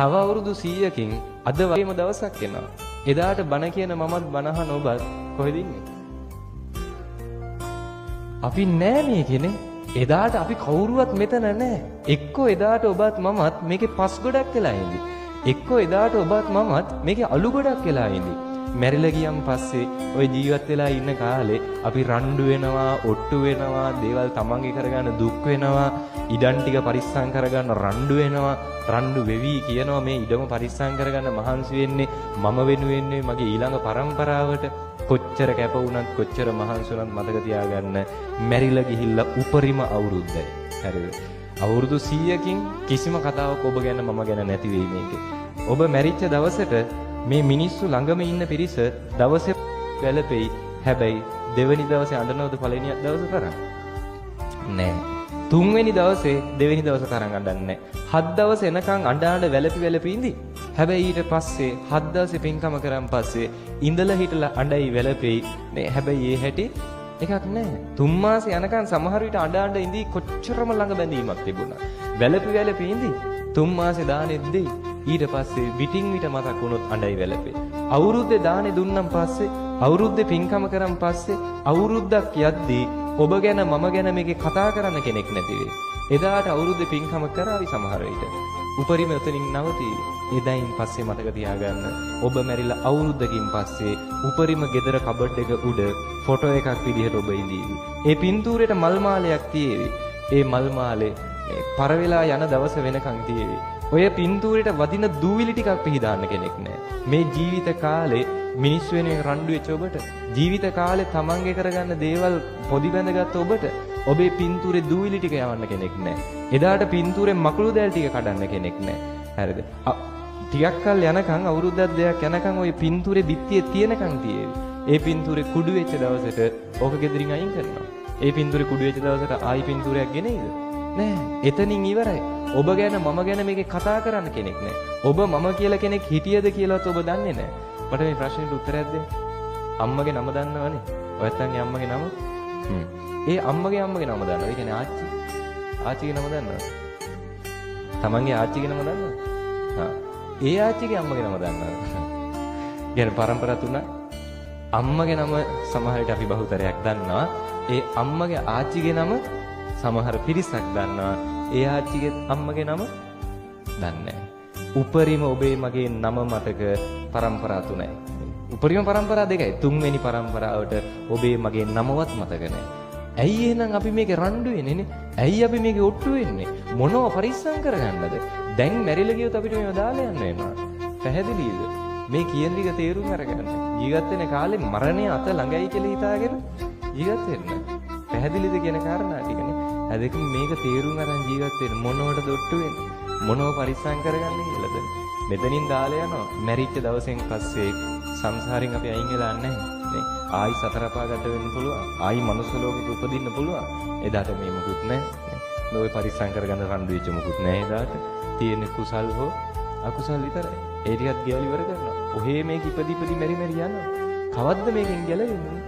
තව අවුරුදු 100කින් අද වගේම දවසක් එනවා. එදාට බණ කියන මමත් බණහන ඔබත් කොහෙද ඉන්නේ? අපි නෑ මේකනේ. එදාට අපි කවුරුවත් මෙතන නෑ. එක්කෝ එදාට ඔබත් මමත් මේකේ පස් ගොඩක් වෙලා ඉඳි. එක්කෝ එදාට ඔබත් මමත් මේකේ අලු ගොඩක් වෙලා ඉඳි. මැරිලා ගියන් පස්සේ ওই ජීවත් වෙලා ඉන්න කාලේ අපි රණ්ඩු වෙනවා, ඔට්ටු වෙනවා, දේවල් තමන්ගේ කරගන්න දුක් වෙනවා, ඉඩම් ටික පරිස්සම් කරගන්න රණ්ඩු වෙනවා, රණ්ඩු වෙවි කියනවා මේ ඉඩම පරිස්සම් කරගන්න මහන්සි වෙන්නේ මම වෙනුවෙන් මගේ ඊළඟ පරම්පරාවට. කොච්චර කැප වුණත් කොච්චර මහන්සි වුණත් මතක තියාගන්න මැරිලා ගිහිල්ලා උපරිම අවුරුද්දයි. හරිද? අවුරුදු 100කින් කිසිම කතාවක් ඔබ ගැන මම ගැන නැති වෙයි මේකේ. ඔබ මැරිච්ච දවසට මේ මිනිස්සු ළඟම ඉන්න පිරිස දවසේ වැළපෙයි. හැබැයි දෙවෙනි දවසේ අඬනවද පළවෙනි දවසේ තරම්? නෑ. තුන්වෙනි දවසේ දෙවෙනි දවසේ තරම් අඬන්නේ නෑ. 7 දවස් එනකන් අඬ වැළපි ඉඳි. හැබැයි ඊට පස්සේ 7 දවසේ පින්කම කරන් පස්සේ ඉඳලා හිටලා අඬයි වැළපෙයි. නේ හැබැයි ඒ හැටි එකක් නෑ. 3 මාසේ යනකන් සමහර විට අඬ ඉඳි කොච්චරම ළඟ බැඳීමක් තිබුණා. වැළපි ඉඳි 3 මාසේ දානෙත් දෙයි. ඊට පස්සේ විටින් විට මතක් වුණොත් අඬයි වැළපේ. අවුරුද්දේ දානේ දුන්නම් පස්සේ අවුරුද්දේ පින්කම කරන් පස්සේ අවුරුද්දක් යද්දී ඔබ ගැන මම ගැන මේකේ කතා කරන්න කෙනෙක් නැති වෙයි. එදාට අවුරුද්දේ පින්කම කරાવી සමහර විට. උපරිම උතනින් නවතී. එදායින් පස්සේ මතක තියාගන්න ඔබ මැරිලා අවුරුද්දකින් පස්සේ උපරිම ගෙදර කබඩ් එක උඩ ෆොටෝ එකක් විදිහට ඔබ ඉඳීවි. ඒ පින්තූරේට මල් මාලයක් තියේවි. ඒ මල් මාලේ පර වෙලා යන දවස වෙනකන් තියේවි. ඔය පින්තූරේට වදින දූවිලි ටිකක් පිහදාන්න කෙනෙක් නැහැ. මේ ජීවිත කාලේ මිනිස් වෙනුවෙන් රණ්ඩු වෙච්ච ඔබට, ජීවිත කාලේ තමන්ගේ කරගන්න දේවල් පොඩි බැඳගත් ඔබට ඔබේ පින්තූරේ දූවිලි ටික යවන්න කෙනෙක් නැහැ. එදාට පින්තූරේ මකුළු දැල් ටික කඩන්න කෙනෙක් නැහැ. හරිද? ටිකක් කල් යනකම් අවුරුද්දක් දෙකක් යනකම් ওই පින්තූරේ බිත්තියේ තියෙනකම් තියේවි. ඒ පින්තූරේ කුඩු වෙච්ච දවසට ඕක ගෙදරින් අයින් කරනවා. ඒ පින්තූරේ කුඩු වෙච්ච දවසට ආයි පින්තූරයක් ගෙනෙයිද? නෑ. එතනින් ඉවරයි. ඔබ ගැන මම ගැන මේකේ කතා කරන්න කෙනෙක් නෑ. ඔබ මම කියලා කෙනෙක් හිටියද කියලාත් ඔබ දන්නේ නෑ. මට මේ ප්‍රශ්නෙට උත්තරයක් දෙන්න. අම්මගේ නම දන්නවනේ. ඔයත්තන්ගේ අම්මගේ නම? ඒ අම්මගේ නම දන්නවා. ඒ කියන්නේ ආච්චි. ආච්චිගේ නම දන්නවද? තමන්ගේ ආච්චිගේ නම දන්නවද? ඒ ආච්චිගේ අම්මගේ නම දන්නවද? කියන්නේ පරම්පරා තුන. අම්මගේ නම සමහර විට අපි බහුතරයක් දන්නවා. ඒ අම්මගේ ආච්චිගේ නම සමහර පිරිසක් දන්නවා. ඒ ආච්චිගේ අම්මගේ නම දන්නේ නැහැ. උපරිම ඔබේ මගේ නම මතක පරම්පරා තුනයි. උපරිම පරම්පරා දෙකයි. තුන්වෙනි පරම්පරාවට ඔබේ මගේ නමවත් මතක නැහැ. ඇයි එහෙනම් අපි මේකේ රණ්ඩු වෙන්නේ? ඇයි අපි මේකේ ඔට්ටු වෙන්නේ? මොනව පරිස්සම් කරගන්නද? දැන් මැරිලා ගියොත් අපිට මේව දාලා යන්න වෙනවා. පැහැදිලිද? මේ කියන ටික තේරුම් අරගන්න. ජීවත් වෙන කාලේ මරණය අත ළඟයි කියලා හිතාගෙන ජීවත් වෙන්න. පැහැදිලිද කියන කාරණා ටිකනේ. අදක මේක තේරුම් අරන් ජීවත් වෙන්න මොනවටද ඔට්ටු වෙන්නේ? මොනව පරිස්සම් කරගන්නේ කියලාද? මෙතනින් දාලා යනවා. මැරිච්ච දවසෙන් පස්සේ සංසාරයෙන් අපි අයින් වෙලා නැහැ. නේ? ආයි සතර පාගත වෙන්න පුළුවන්. ආයි මනුස්ස ලෝකෙක උපදින්න පුළුවන්. එදාට මේ මුකුත් නැහැ. මේ පරිස්සම් කරගන්න රණ්ඩු වෙච්ච මුකුත් නැහැ එදාට. තියෙන කුසල් හෝ අකුසල් විතරයි. ඒ ටිකත් ගෙවලි ඉවර කරනවා. ඔහේ මේක ඉපදි මෙරි යනවා. කවද්ද මේකෙන් ගැලවෙන්නේ?